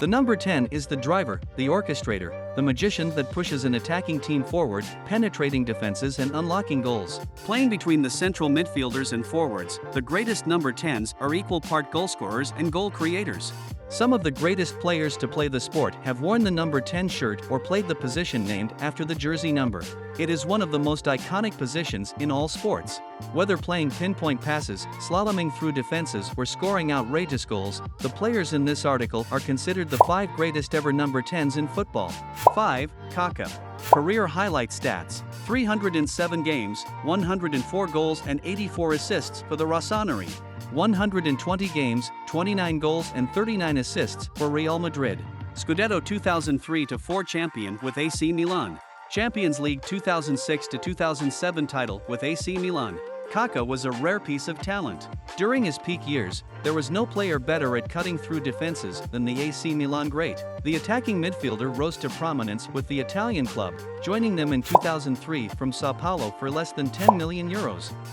The number 10 is the driver, the orchestrator, the magician that pushes an attacking team forward, penetrating defenses and unlocking goals. Playing between the central midfielders and forwards, the greatest number 10s are equal part goalscorers and goal creators. Some of the greatest players to play the sport have worn the number 10 shirt or played the position named after the jersey number. It is one of the most iconic positions in all sports. Whether playing pinpoint passes, slaloming through defenses, or scoring outrageous goals, the players in this article are considered the 5 greatest ever number 10s in football. 5. Kaka. Career highlight stats: 307 games, 104 goals and 84 assists for the Rossoneri. 120 games, 29 goals and 39 assists for Real Madrid. Scudetto 2003-4 champion with AC Milan. Champions League 2006-2007 title with AC Milan. Kaka was a rare piece of talent. During his peak years, there was no player better at cutting through defenses than the AC Milan great. The attacking midfielder rose to prominence with the Italian club, joining them in 2003 from Sao Paulo for less than €10 million.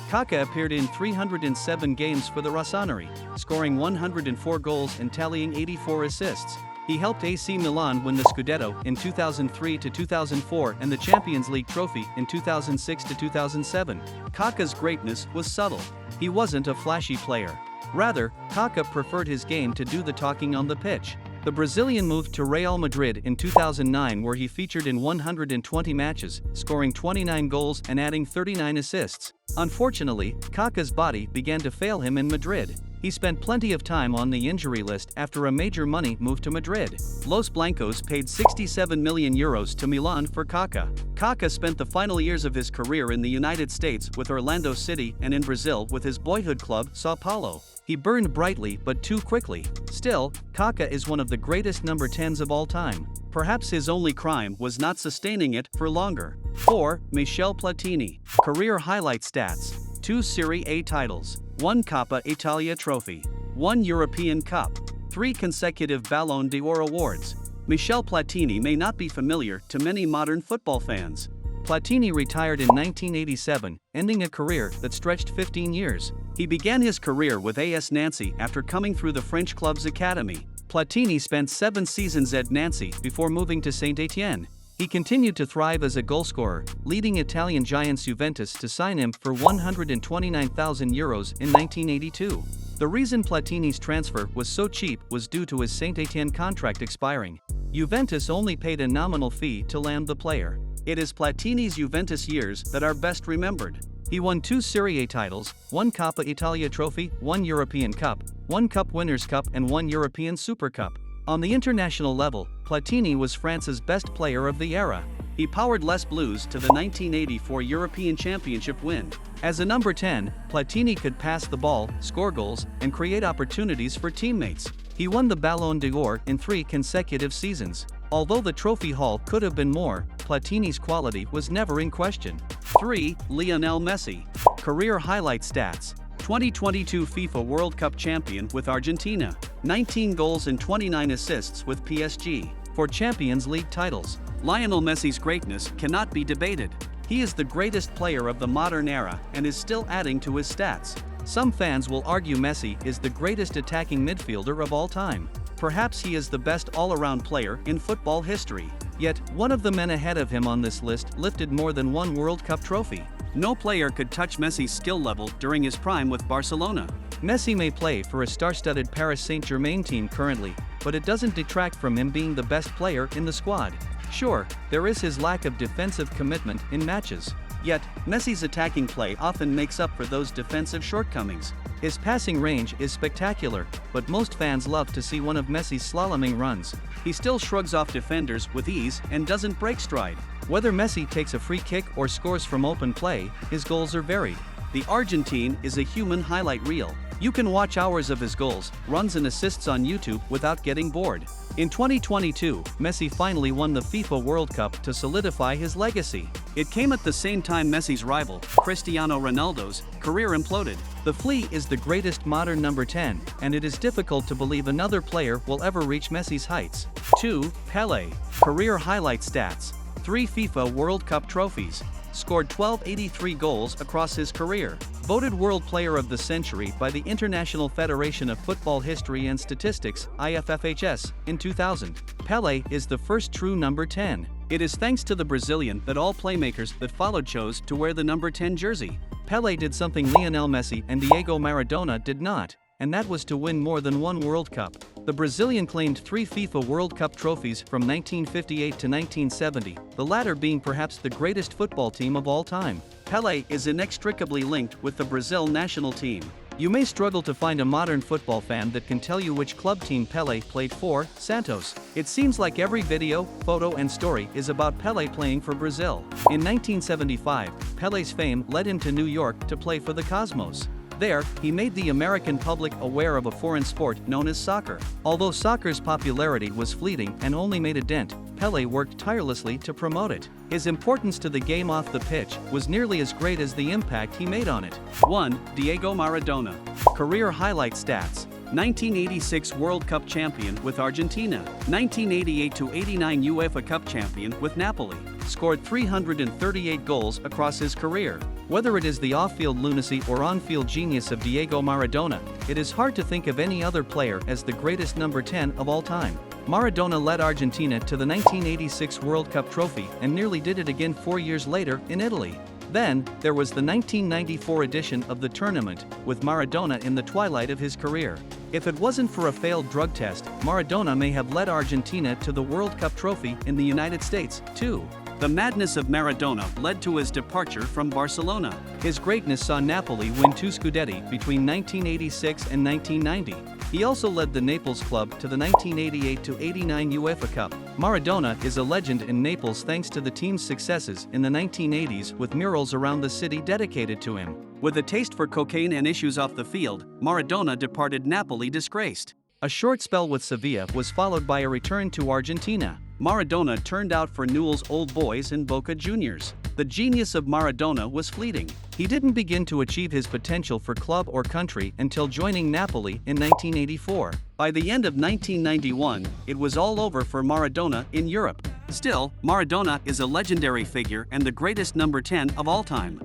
Kaka appeared in 307 games for the Rossoneri, scoring 104 goals and tallying 84 assists. He helped AC Milan win the Scudetto in 2003-2004 and the Champions League trophy in 2006-2007. Kaka's greatness was subtle. He wasn't a flashy player. Rather, Kaka preferred his game to do the talking on the pitch. The Brazilian moved to Real Madrid in 2009, where he featured in 120 matches, scoring 29 goals and adding 39 assists. Unfortunately, Kaka's body began to fail him in Madrid. He spent plenty of time on the injury list after a major money move to Madrid. Los Blancos paid €67 million to Milan for Kaka. Kaka spent the final years of his career in the United States with Orlando City and in Brazil with his boyhood club, Sao Paulo. He burned brightly but too quickly. Still, Kaka is one of the greatest number 10s of all time. Perhaps his only crime was not sustaining it for longer. 4. Michel Platini. Career highlight stats: 2 Serie A titles, 1 Coppa Italia trophy, 1 European Cup, 3 consecutive Ballon d'Or awards. Michel Platini may not be familiar to many modern football fans. Platini retired in 1987, ending a career that stretched 15 years. He began his career with AS Nancy after coming through the French club's academy. Platini spent 7 seasons at Nancy before moving to Saint-Étienne. He continued to thrive as a goalscorer, leading Italian giants Juventus to sign him for €129,000 in 1982. The reason Platini's transfer was so cheap was due to his Saint-Étienne contract expiring. Juventus only paid a nominal fee to land the player. It is Platini's Juventus years that are best remembered. He won 2 Serie A titles, 1 Coppa Italia trophy, 1 European Cup, 1 Cup Winners' Cup and 1 European Super Cup. On the international level, Platini was France's best player of the era. He powered Les Blues to the 1984 European Championship win. As a number 10, Platini could pass the ball, score goals, and create opportunities for teammates. He won the Ballon d'Or in 3 consecutive seasons. Although the trophy haul could have been more, Platini's quality was never in question. 3. Lionel Messi. Career highlight stats: 2022 FIFA World Cup champion with Argentina, 19 goals and 29 assists with PSG. 4 Champions League titles. Lionel Messi's greatness cannot be debated. He is the greatest player of the modern era and is still adding to his stats. Some fans will argue Messi is the greatest attacking midfielder of all time. Perhaps he is the best all-around player in football history. Yet, one of the men ahead of him on this list lifted more than 1 World Cup trophy. No player could touch Messi's skill level during his prime with Barcelona. Messi may play for a star-studded Paris Saint-Germain team currently, but it doesn't detract from him being the best player in the squad. Sure, there is his lack of defensive commitment in matches. Yet, Messi's attacking play often makes up for those defensive shortcomings. His passing range is spectacular, but most fans love to see one of Messi's slaloming runs. He still shrugs off defenders with ease and doesn't break stride. Whether Messi takes a free kick or scores from open play, his goals are varied. The Argentine is a human highlight reel. You can watch hours of his goals, runs and assists on YouTube without getting bored. In 2022, Messi finally won the FIFA World Cup to solidify his legacy. It came at the same time Messi's rival, Cristiano Ronaldo's, career imploded. The Flea is the greatest modern number 10, and it is difficult to believe another player will ever reach Messi's heights. 2. Pele. Career highlight stats: 3 FIFA World Cup trophies, scored 1283 goals across his career. Voted World Player of the Century by the International Federation of Football History and Statistics, IFFHS, in 2000. Pele is the first true number 10. It is thanks to the Brazilian that all playmakers that followed chose to wear the number 10 jersey. Pele did something Lionel Messi and Diego Maradona did not, and that was to win more than one World Cup. The Brazilian claimed 3 FIFA World Cup trophies from 1958 to 1970, the latter being perhaps the greatest football team of all time. Pele is inextricably linked with the Brazil national team. You may struggle to find a modern football fan that can tell you which club team Pele played for, Santos. It seems like every video, photo and story is about Pele playing for Brazil. In 1975, Pele's fame led him to New York to play for the Cosmos. There, he made the American public aware of a foreign sport known as soccer. Although soccer's popularity was fleeting and only made a dent, Pele worked tirelessly to promote it. His importance to the game off the pitch was nearly as great as the impact he made on it. 1. Diego Maradona. Career highlight stats. 1986 World Cup champion with Argentina. 1988-89 UEFA Cup champion with Napoli. Scored 338 goals across his career. Whether it is the off-field lunacy or on-field genius of Diego Maradona, it is hard to think of any other player as the greatest number 10 of all time. Maradona led Argentina to the 1986 World Cup trophy and nearly did it again 4 years later in Italy. Then, there was the 1994 edition of the tournament, with Maradona in the twilight of his career. If it wasn't for a failed drug test, Maradona may have led Argentina to the World Cup trophy in the United States, too. The madness of Maradona led to his departure from Barcelona. His greatness saw Napoli win 2 Scudetti between 1986 and 1990. He also led the Naples club to the 1988-89 UEFA Cup. Maradona is a legend in Naples thanks to the team's successes in the 1980s with murals around the city dedicated to him. With a taste for cocaine and issues off the field, Maradona departed Napoli disgraced. A short spell with Sevilla was followed by a return to Argentina. Maradona turned out for Newell's Old Boys and Boca Juniors. The genius of Maradona was fleeting. He didn't begin to achieve his potential for club or country until joining Napoli in 1984. By the end of 1991, it was all over for Maradona in Europe. Still, Maradona is a legendary figure and the greatest number 10 of all time.